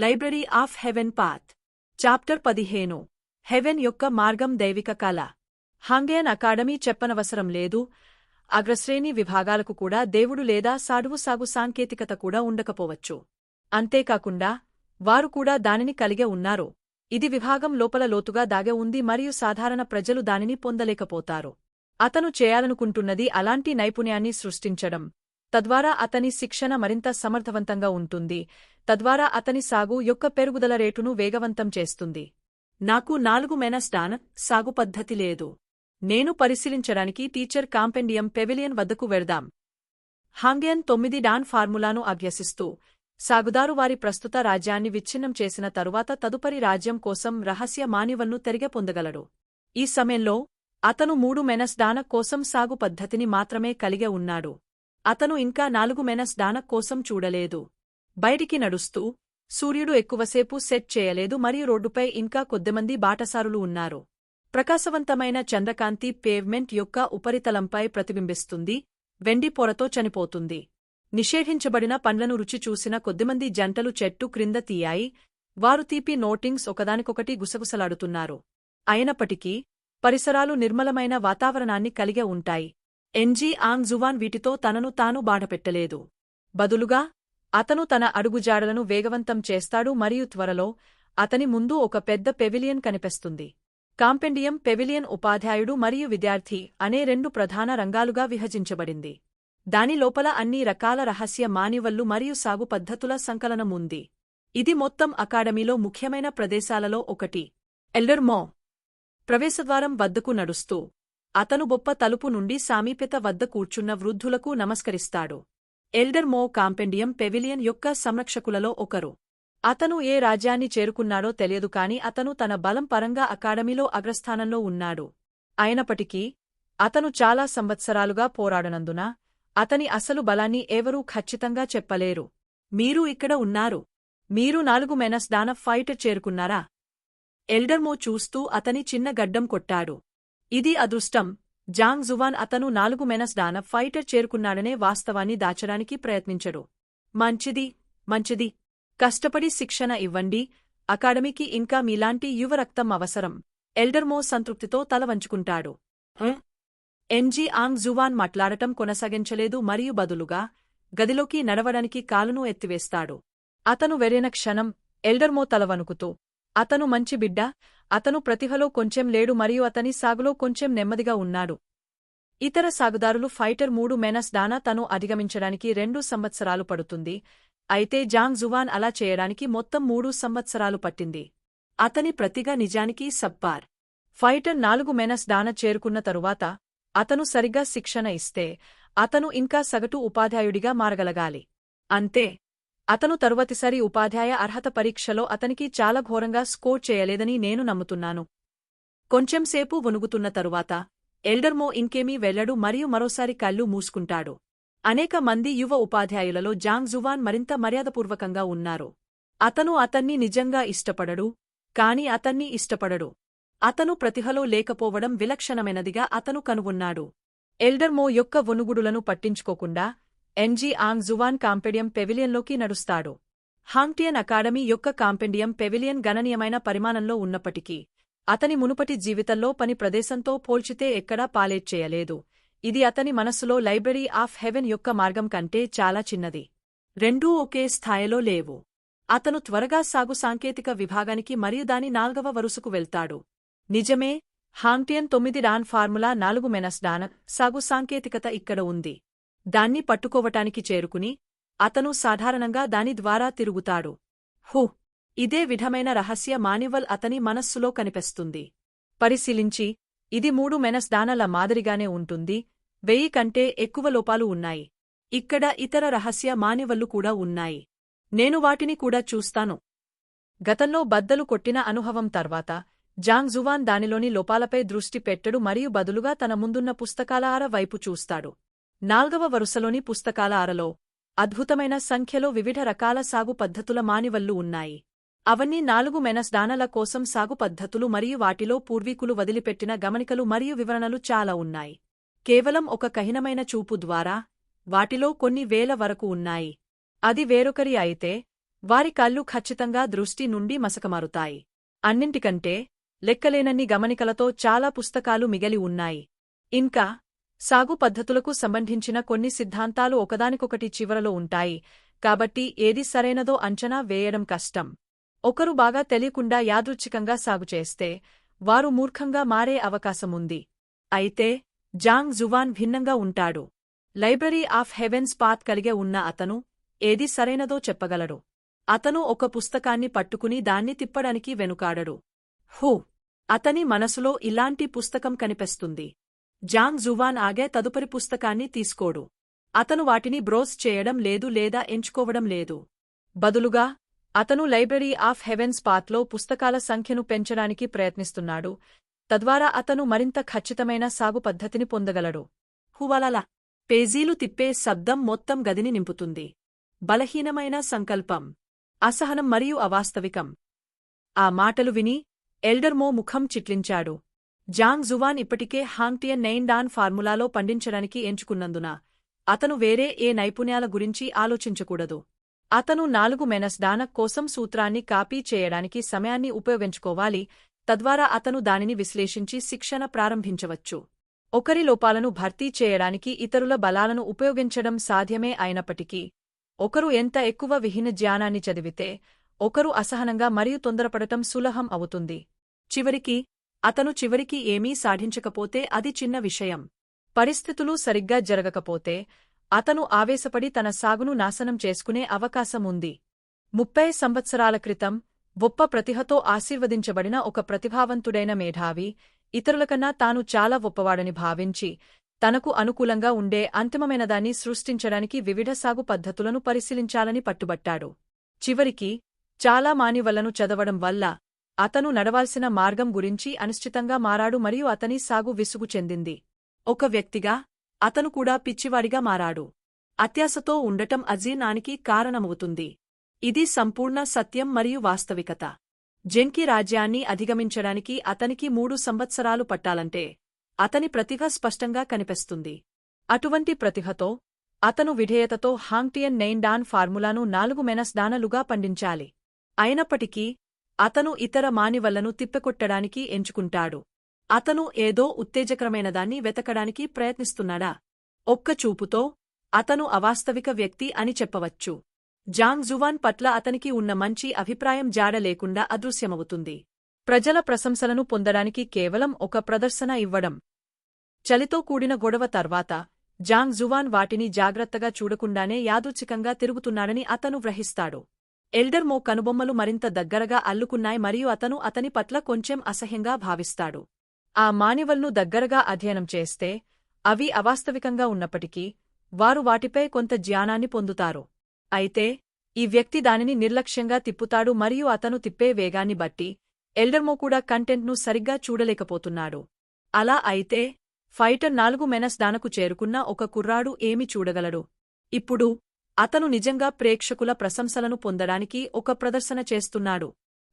Library of heaven path. Chapter 15. Heaven యొక్క మార్గం దైవిక కళ. హంగేన్ అకాడమీ చెప్పనవసరం లేదు. అగ్రశ్రేణి విభాగాలకు కూడా దేవుడు లేదా సాగు సాంకేతికత కూడా ఉండకపోవచ్చు. అంతేకాకుండా వారు కూడా దానిని కలిగే ఉన్నారు. ఇది విభాగం లోపల లోతుగా దాగే ఉంది మరియు సాధారణ ప్రజలు దానిని పొందలేకపోతారు. అతను చేయాలనుకుంటున్నది అలాంటి నైపుణ్యాన్ని సృష్టించడం, తద్వారా అతని శిక్షణ మరింత సమర్థవంతంగా ఉంటుంది, తద్వారా అతని సాగు యొక్క పెరుగుదల రేటును వేగవంతం చేస్తుంది. నాకు 4 మెనస్ డాన్ సాగు పద్ధతి లేదు. నేను పరిశీలించడానికి టీచర్ కాంపెండియం పెవిలియన్ వద్దకు వెళ్దాం. హంగేన్ 9 డాన్ ఫార్ములాను అభ్యసిస్తూ, సాగుదారు వారి ప్రస్తుత రాజ్యాన్ని విచ్ఛిన్నం చేసిన తరువాత తదుపరి రాజ్యం కోసం రహస్య మాన్యువల్ను తిరిగి పొందగలడు. ఈ సమయంలో అతను 3 మెనస్ డాన కోసం సాగు పద్ధతిని మాత్రమే కలిగి ఉన్నాడు. అతను ఇంకా 4 మెనస్ డాన కోసం చూడలేదు. బయటికి నడుస్తూ, సూర్యుడు ఎక్కువసేపు సెట్ చేయలేదు మరియు రోడ్డుపై ఇంకా కొద్దిమంది బాటసారులు ఉన్నారు. ప్రకాశవంతమైన చంద్రకాంతి పేవ్మెంట్ యొక్క ఉపరితలంపై ప్రతిబింబిస్తుంది, వెండి పొరతో చనిపోతుంది. నిషేధించబడిన పండ్లను రుచి చూసిన కొద్దిమంది జంటలు చెట్టు క్రింద తీయాయి, వారు తీపి నోటింగ్స్ ఒకదానికొకటి గుసగుసలాడుతున్నారు. అయినప్పటికీ పరిసరాలు నిర్మలమైన వాతావరణాన్ని కలిగి ఉంటాయి. ఎన్జీ ఆంగ్ జువాన్ వీటితో తనను తాను బాధపెట్టలేదు. బదులుగా అతను తన అడుగుజాడలను వేగవంతం చేస్తాడు మరియు త్వరలో అతని ముందు ఒక పెద్ద పెవిలియన్ కనిపిస్తుంది. కాంపెండియం పెవిలియన్ ఉపాధ్యాయుడు మరియు విద్యార్థి అనే 2 ప్రధాన రంగాలుగా విభజించబడింది. దాని లోపల అన్ని రకాల రహస్య మాన్యువల్లు మరియు సాగు పద్ధతుల సంకలనం ఉంది. ఇది మొత్తం అకాడమీలో ముఖ్యమైన ప్రదేశాలలో ఒకటి. ఎల్డర్ మో ప్రవేశద్వారం వద్దకు నడుస్తూ, అతను బొప్ప తలుపు నుండి సామీప్యత వద్ద కూర్చున్న వృద్ధులకు నమస్కరిస్తాడు. ఎల్డర్ మో కాంపెండియం పెవిలియన్ యొక్క సంరక్షకులలో ఒకరు. అతను ఏ రాజ్యాన్ని చేరుకున్నాడో తెలియదు కాని అతను తన బలం పరంగా అకాడమీలో అగ్రస్థానంలో ఉన్నాడు. అయినప్పటికీ అతను చాలా సంవత్సరాలుగా పోరాడనందున అతని అసలు బలాన్ని ఎవరూ ఖచ్చితంగా చెప్పలేరు. మీరు ఇక్కడ ఉన్నారు. మీరు 4 మెనస్ డాన ఫైటర్ చేరుకున్నారా? ఎల్డర్మో చూస్తూ అతని చిన్న గడ్డం కొట్టాడు. ఇది అదృష్టం. జాంగ్ జువాన్ అతను 4 మెనస్ డాన ఫైటర్ చేరుకున్నాడనే వాస్తవాన్ని దాచడానికి ప్రయత్నించడు. మంచిది, మంచిది. కష్టపడి శిక్షణ ఇవ్వండి. అకాడమీకి ఇంకా మీలాంటి యువరక్తం అవసరం. ఎల్డర్మో సంతృప్తితో తల వంచుకుంటాడు. ఎన్జీ ఆంగ్ జువాన్ మాట్లాడటం కొనసాగించలేదు మరియు బదులుగా గదిలోకి నడవడానికి కాలును ఎత్తివేస్తాడు. అతను వెర్రిన క్షణం, ఎల్డర్మో తల వణుకుతూ, అతను మంచి బిడ్డ, అతను ప్రతిభలో కొంచెం లేడు మరియు అతని సాగులో కొంచెం నెమ్మదిగా ఉన్నాడు. ఇతర సాగుదారులు ఫైటర్ 3 మెనస్ డానా తను అధిగమించడానికి 2 సంవత్సరాలు పడుతుంది, అయితే జాంగ్ జువాన్ అలా చేయడానికి మొత్తం 3 సంవత్సరాలు పట్టింది. అతని ప్రతిగా నిజానికి సబ్పార్. ఫైటర్ 4 మెనస్ డాన చేరుకున్న తరువాత అతను సరిగ్గా శిక్షణ ఇస్తే అతను ఇంకా సగటు ఉపాధ్యాయుడిగా మారగలగాలి. అంతే. అతను తరువాతిసారి ఉపాధ్యాయ అర్హత పరీక్షలో అతనికి చాలా ఘోరంగా స్కోర్ చేయలేదని నేను నమ్ముతున్నాను. కొంచెంసేపు వణుగుతున్న తరువాత ఎల్డర్మో ఇంకేమీ వెళ్లడు మరియు మరోసారి కళ్ళు మూసుకుంటాడు. అనేక మంది యువ ఉపాధ్యాయులలో జాంగ్ జువాన్ మరింత మర్యాదపూర్వకంగా ఉన్నారు. అతను అతన్ని నిజంగా ఇష్టపడడు, కాని అతన్ని ఇష్టపడడు. అతను ప్రతిభలో లేకపోవడం విలక్షణమైనదిగా అతను కనుగొన్నాడు. ఎల్డర్మో యొక్క వణుగుడులను పట్టించుకోకుండా ఎన్జీ ఆంగ్ జువాన్ కాంపెండియం పెవిలియన్లోకి నడుస్తాడు. హాంగ్టియన్ అకాడమీ యొక్క కాంపెండియం పెవిలియన్ గణనీయమైన పరిమాణంలో ఉన్నప్పటికీ అతని మునుపటి జీవితంలో పని ప్రదేశంతో పోల్చితే ఎక్కడా పాలేట్ చేయలేదు. ఇది అతని మనస్సులో లైబ్రరీ ఆఫ్ హెవెన్ యొక్క మార్గం కంటే చాలా చిన్నది. రెండూ ఒకే స్థాయిలో లేవు. అతను త్వరగా సాగు సాంకేతిక విభాగానికి మరియు దాని 4వ వరుసకు వెళ్తాడు. నిజమే, హాంగ్టియన్ 9 డాన్ ఫార్ములా 4 మెనస్ డాన సాగు సాంకేతికత ఇక్కడ ఉంది. దాన్ని పట్టుకోవటానికి చేరుకుని అతను సాధారణంగా దాని ద్వారా తిరుగుతాడు. ఇదే విధమైన రహస్య మాన్యువల్ అతని మనస్సులో కనిపిస్తుంది. పరిశీలించి, ఇది 3 మెనస్ డానల మాదిరిగానే ఉంటుంది, 1000 కంటే ఎక్కువ లోపాలు ఉన్నాయి. ఇక్కడ ఇతర రహస్య మాన్యువల్లు కూడా ఉన్నాయి. నేను వాటిని కూడా చూస్తాను. గతంలో బద్దలు కొట్టిన అనుభవం తర్వాత జాంగ్ జువాన్ దానిలోని లోపాలపై దృష్టి పెట్టడు మరియు బదులుగా తన ముందున్న పుస్తకాల అర వైపు చూస్తాడు. 4వ వరుసలోని పుస్తకాల అరలో అద్భుతమైన సంఖ్యలో వివిధ రకాల సాగు పద్ధతుల మాన్యువల్లు ఉన్నాయి. అవన్నీ 4 మెనస్ డానల కోసం సాగు పద్ధతులు మరియు వాటిలో పూర్వీకులు వదిలిపెట్టిన గమనికలు మరియు వివరణలు చాలా ఉన్నాయి. కేవలం ఒక కఠినమైన చూపు ద్వారా వాటిలో కొన్ని వేల వరకు ఉన్నాయి. అది వేరొకరి అయితే వారి కళ్ళు ఖచ్చితంగా దృష్టి నుండి మసకమారుతాయి. అన్నింటికంటే లెక్కలేనన్ని గమనికలతో చాలా పుస్తకాలు మిగిలి ఉన్నాయి. ఇంకా సాగు పద్ధతులకు సంబంధించిన కొన్ని సిద్ధాంతాలు ఒకదానికొకటి చివరలో ఉంటాయి, కాబట్టి ఏది సరైనదో అంచనా వేయడం కష్టం. ఒకరు బాగా తెలియకుండా యాదృచ్ఛికంగా సాగు చేస్తే వారు మూర్ఖంగా మారే అవకాశముంది. అయితే జాంగ్ జువాన్ భిన్నంగా ఉంటాడు. లైబ్రరీ ఆఫ్ హెవెన్స్ పాత్ కలిగే ఉన్న అతను ఏది సరైనదో చెప్పగలడు. అతను ఒక పుస్తకాన్ని పట్టుకుని దాన్ని తిప్పడానికి వెనుకాడడు. అతని మనసులో ఇలాంటి పుస్తకం కనిపిస్తుంది. జాంగ్ జువాన్ ఆగే తదుపరి పుస్తకాన్ని తీసుకోడు. అతను వాటిని బ్రౌజ్ చేయడం లేదు లేదా ఎంచుకోవడం లేదు. బదులుగా అతను లైబ్రరీ ఆఫ్ హెవెన్స్ పాత్లో పుస్తకాల సంఖ్యను పెంచడానికి ప్రయత్నిస్తున్నాడు, తద్వారా అతను మరింత ఖచ్చితమైన సాగు పద్ధతిని పొందగలడు. హువలల పేజీలు తిప్పే శబ్దం మొత్తం గదిని నింపుతుంది. బలహీనమైన సంకల్పం, అసహనం మరియు అవాస్తవికం. ఆ మాటలు విని ఎల్డర్మో ముఖం చిట్లించాడు. జాంగ్ జువాన్ ఇప్పటికే హాంగ్టియన్ నెయిన్డాన్ ఫార్ములాలో పండించడానికి ఎంచుకున్నందున అతను వేరే ఏ నైపుణ్యాల గురించి ఆలోచించకూడదు. అతను 4 దాన కోసం సూత్రాన్ని కాపీ చేయడానికి సమయాన్ని ఉపయోగించుకోవాలి, తద్వారా అతను దానిని విశ్లేషించి శిక్షణ ప్రారంభించవచ్చు. ఒకరి లోపాలను భర్తీ చేయడానికి ఇతరుల బలాలను ఉపయోగించడం సాధ్యమే అయినప్పటికీ, ఒకరు ఎంత ఎక్కువ విహీన జ్ఞానాన్ని చదివితే ఒకరు అసహనంగా మరియు తొందరపడటం సులభం అవుతుంది. చివరికి ఏమీ సాధించకపోతే అది చిన్న విషయం. పరిస్థితులు సరిగ్గా జరగకపోతే అతను ఆవేశపడి తన సాగును నాశనం చేసుకునే అవకాశముంది. 30 సంవత్సరాల క్రితం గొప్ప ప్రతిభతో ఆశీర్వదించబడిన ఒక ప్రతిభావంతుడైన మేధావి ఇతరులకన్నా తాను చాలా గొప్పవాడని భావించి తనకు అనుకూలంగా ఉండే అంతిమమైనదాన్ని సృష్టించడానికి వివిధ సాగు పద్ధతులను పరిశీలించాలని పట్టుబట్టాడు. చివరికి చాలా మాన్యువలను చదవడం వల్ల అతను నడవాల్సిన మార్గం గురించి అనిశ్చితంగా మారాడు మరియు అతని సాగు విసుగు చెందింది. ఒక వ్యక్తిగా అతను కూడా పిచ్చివాడిగా మారాడు. అత్యాశతో ఉండటం అజీర్ణానికి కారణమవుతుంది. ఇది సంపూర్ణ సత్యం మరియు వాస్తవికత. జెంకి రాజ్యాన్ని అధిగమించడానికి అతనికి 3 సంవత్సరాలు పట్టాలంటే అతని ప్రతిభ స్పష్టంగా కనిపిస్తుంది. అటువంటి ప్రతిభతో అతను విధేయతతో హాంగ్టియన్ నెయిన్డాన్ ఫార్ములాను 4 దానలుగా పండించాలి. అయినప్పటికీ అతను ఇతర మానివళ్లను తిప్పికొట్టడానికి ఎంచుకుంటాడు. అతను ఏదో ఉత్తేజకరమైనదాన్ని వెతకడానికి ప్రయత్నిస్తున్నాడా? ఒక్క చూపుతో అతను అవాస్తవిక వ్యక్తి అని చెప్పవచ్చు. జాంగ్ జువాన్ పట్ల అతనికి ఉన్న మంచి అభిప్రాయం జాడ లేకుండా అదృశ్యమవుతుంది. ప్రజల ప్రశంసలను పొందడానికి కేవలం ఒక ప్రదర్శన ఇవ్వడం. చలితో కూడిన గొడవ తర్వాత జాంగ్ జువాన్ వాటిని జాగ్రత్తగా చూడకుండానే యాదృచ్ఛికంగా తిరుగుతున్నాడని అతను గ్రహిస్తాడు. ఎల్డర్మో కనుబొమ్మలు మరింత దగ్గరగా అల్లుకున్నాయి మరియు అతని పట్ల కొంచెం అసహ్యంగా భావిస్తాడు. ఆ మానివల్ను దగ్గరగా అధ్యయనం చేస్తే అవి అవాస్తవికంగా ఉన్నప్పటికీ వారు వాటిపై కొంత జ్ఞానాన్ని పొందుతారు. అయితే ఈ వ్యక్తి దానిని నిర్లక్ష్యంగా తిప్పుతాడు మరియు అతను తిప్పే వేగాన్ని బట్టి ఎల్డర్మో కూడా కంటెంట్ను సరిగ్గా చూడలేకపోతున్నాడు. అలా అయితే ఫైటర్ 4 దానకు చేరుకున్న ఒక కుర్రాడు ఏమి చూడగలడు? ఇప్పుడు అతను నిజంగా ప్రేక్షకుల ప్రశంసలను పొందడానికి ఒక ప్రదర్శన చేస్తున్నాడు.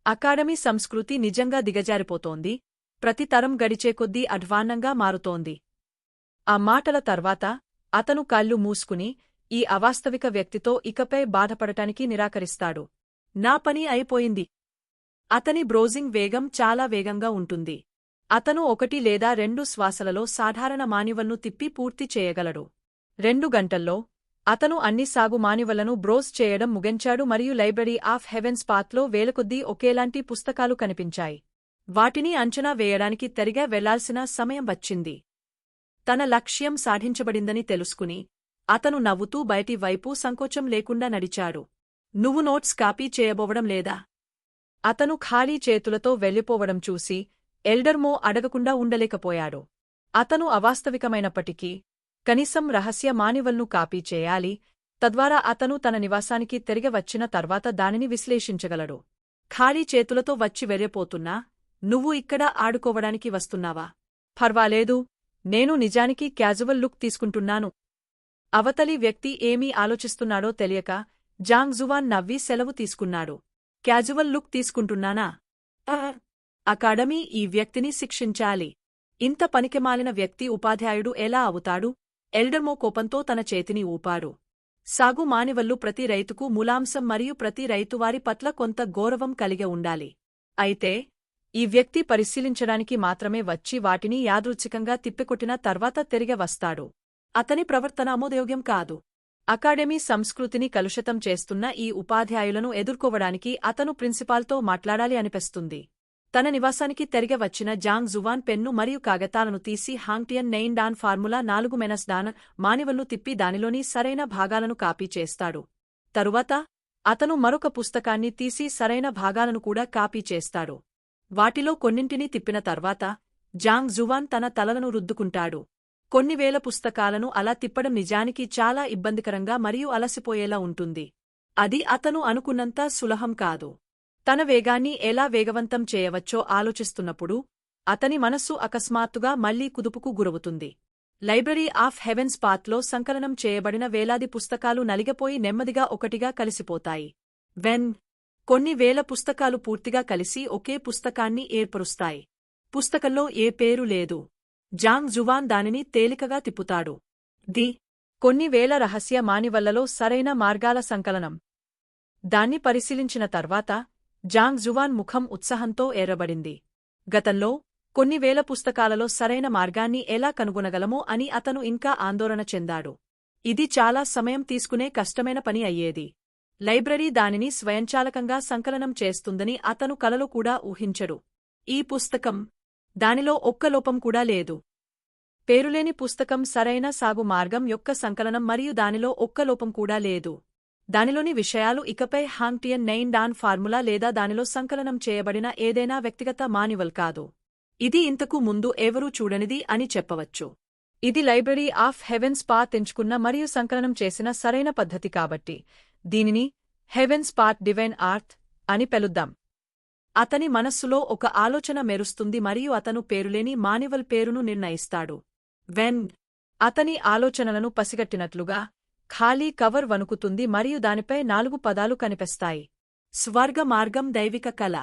అకాడమీ సంస్కృతి నిజంగా దిగజారిపోతోంది. ప్రతి తరం గడిచే కొద్దీ అధ్వాన్నంగా మారుతోంది. ఆ మాటల తర్వాత అతను కళ్ళు మూసుకుని ఈ అవాస్తవిక వ్యక్తితో ఇకపై బాధపడటానికి నిరాకరిస్తాడు. నా పని అయిపోయింది. అతని బ్రౌజింగ్ వేగం చాలా వేగంగా ఉంటుంది. అతను 1 లేదా 2 శ్వాసలలో సాధారణ మాన్యువల్ను తిప్పి పూర్తి చేయగలడు. 2 గంటల్లో అతను అన్ని సాగు మాన్యువల్లను బ్రౌజ్ చేయడం ముగించాడు మరియు లైబ్రరీ ఆఫ్ హెవెన్స్ పాత్లో వేలకొద్దీ ఒకేలాంటి పుస్తకాలు కనిపించాయి. వాటిని అంచనా వేయడానికి తిరిగా వెళ్లాల్సిన సమయం వచ్చింది. తన లక్ష్యం సాధించబడిందని తెలుసుకుని అతను నవ్వుతూ బయటి వైపు సంకోచం లేకుండా నడిచాడు. నువ్వు నోట్స్ కాపీ చేయబోవడం లేదా? అతను ఖాళీ చేతులతో వెళ్ళిపోవడం చూసి ఎల్డర్మో అడగకుండా ఉండలేకపోయాడు. అతను అవాస్తవికమైనప్పటికీ కనీసం రహస్య మాన్యువల్ను కాపీ చేయాలి, తద్వారా అతను తన నివాసానికి తిరిగి వచ్చిన తర్వాత దానిని విశ్లేషించగలడు. ఖాళీ చేతులతో వచ్చి వెళ్ళిపోతున్నా నువ్వు ఇక్కడ ఆడుకోవడానికి వస్తున్నావా? పర్వాలేదు, నేను నిజానికి క్యాజువల్ లుక్ తీసుకుంటున్నాను. అవతలి వ్యక్తి ఏమీ ఆలోచిస్తున్నాడో తెలియక జాంగ్ జువాన్ నవ్వి సెలవు తీసుకున్నాడు. Casual look తీసుకుంటున్నానా? అకాడమీ ఈ వ్యక్తిని శిక్షించాలి. ఇంత పనికిమాలిన వ్యక్తి ఉపాధ్యాయుడు ఎలా అవుతాడు? ఎల్డర్మో కోపంతో తన చేతిని ఊపాడు. సాగు మానివల్లు ప్రతి రైతుకు మూలాంశం మరియు ప్రతి రైతు వారి పట్ల కొంత గౌరవం కలిగి ఉండాలి. అయితే ఈ వ్యక్తి పరిశీలించడానికి మాత్రమే వచ్చి వాటిని యాదృచ్ఛికంగా తిప్పికొట్టిన తర్వాత తిరిగి వస్తాడు. అతని ప్రవర్తన ఆమోదయోగ్యం కాదు. అకాడమీ సంస్కృతిని కలుషితం చేస్తున్న ఈ ఉపాధ్యాయులను ఎదుర్కోవడానికి అతను ప్రిన్సిపాల్తో మాట్లాడాలి అనిపిస్తుంది. తన నివాసానికి తిరిగి వచ్చిన జాంగ్ జువాన్ పెన్ను మరియు కాగతాలను తీసి హాంగ్టియన్ నెయిన్ డాన్ ఫార్ములా 4-డాన్ మాన్యువల్ను తిప్పి దానిలోని సరైన భాగాలను కాపీ చేస్తాడు. తరువాత అతను మరొక పుస్తకాన్ని తీసి సరైన భాగాలను కూడా కాపీ చేస్తాడు. వాటిలో కొన్నింటిని తిప్పిన తర్వాత జాంగ్ జువాన్ తన తలలను రుద్దుకుంటాడు. కొన్ని వేల పుస్తకాలను అలా తిప్పడం నిజానికి చాలా ఇబ్బందికరంగా మరియు అలసిపోయేలా ఉంటుంది. అది అతను అనుకున్నంత సులభం కాదు. తన వేగాన్ని ఎలా వేగవంతం చేయవచ్చో ఆలోచిస్తున్నప్పుడు అతని మనస్సు అకస్మాత్తుగా మళ్లీ కుదుపుకు గురవుతుంది. లైబ్రరీ ఆఫ్ హెవెన్స్ పాత్లో సంకలనం చేయబడిన వేలాది పుస్తకాలు నలిగిపోయి నెమ్మదిగా ఒకటిగా కలిసిపోతాయి. కొన్ని వేల పుస్తకాలు పూర్తిగా కలిసి ఒకే పుస్తకాన్ని ఏర్పరుస్తాయి. పుస్తకంలో ఏ పేరు లేదు. జాంగ్ జువాన్ దానిని తేలికగా తిప్పుతాడు. కొన్ని వేల రహస్య మానివల్లలో సరైన మార్గాల సంకలనం. దాన్ని పరిశీలించిన తర్వాత జాంగ్ జువాన్ ముఖం ఉత్సాహంతో ఏరబడింది. గతంలో కొన్ని వేల పుస్తకాలలో సరైన మార్గాన్ని ఎలా కనుగొనగలమో అని అతను ఇంకా ఆందోళన చెందాడు. ఇది చాలా సమయం తీసుకునే కష్టమైన పని అయ్యేది. లైబ్రరీ దానిని స్వయంచాలకంగా సంకలనం చేస్తుందని అతను కలలో కూడా ఊహించడు. ఈ పుస్తకం, దానిలో ఒక్క లోపం కూడా లేదు. పేరులేని పుస్తకం సరైన సాగు మార్గం యొక్క సంకలనం మరియు దానిలో ఒక్క లోపం కూడా లేదు. దానిలోని విషయాలు ఇకపై హాంగ్టియన్ నెయిన్ డాన్ ఫార్ములా లేదా దానిలో సంకలనం చేయబడిన ఏదైనా వ్యక్తిగత మాన్యువల్ కాదు. ఇది ఇంతకు ముందు ఎవరూ చూడనిది అని చెప్పవచ్చు. ఇది లైబ్రరీ ఆఫ్ హెవెన్స్ పాత్ ఎంచుకున్న మరియు సంకలనం చేసిన సరైన పద్ధతి కాబట్టి దీనిని హెవెన్స్ పాత్ డివైన్ ఆర్త్ అని పిలుద్దాం. అతని మనస్సులో ఒక ఆలోచన మెరుస్తుంది మరియు అతను పేరులేని మాన్యువల్ పేరును నిర్ణయిస్తాడు. అతని ఆలోచనలను పసిగట్టినట్లుగా ఖాళీ కవర్ వణుకుతుంది మరియు దానిపై 4 పదాలు కనిపిస్తాయి. స్వర్గ మార్గం దైవిక కళ.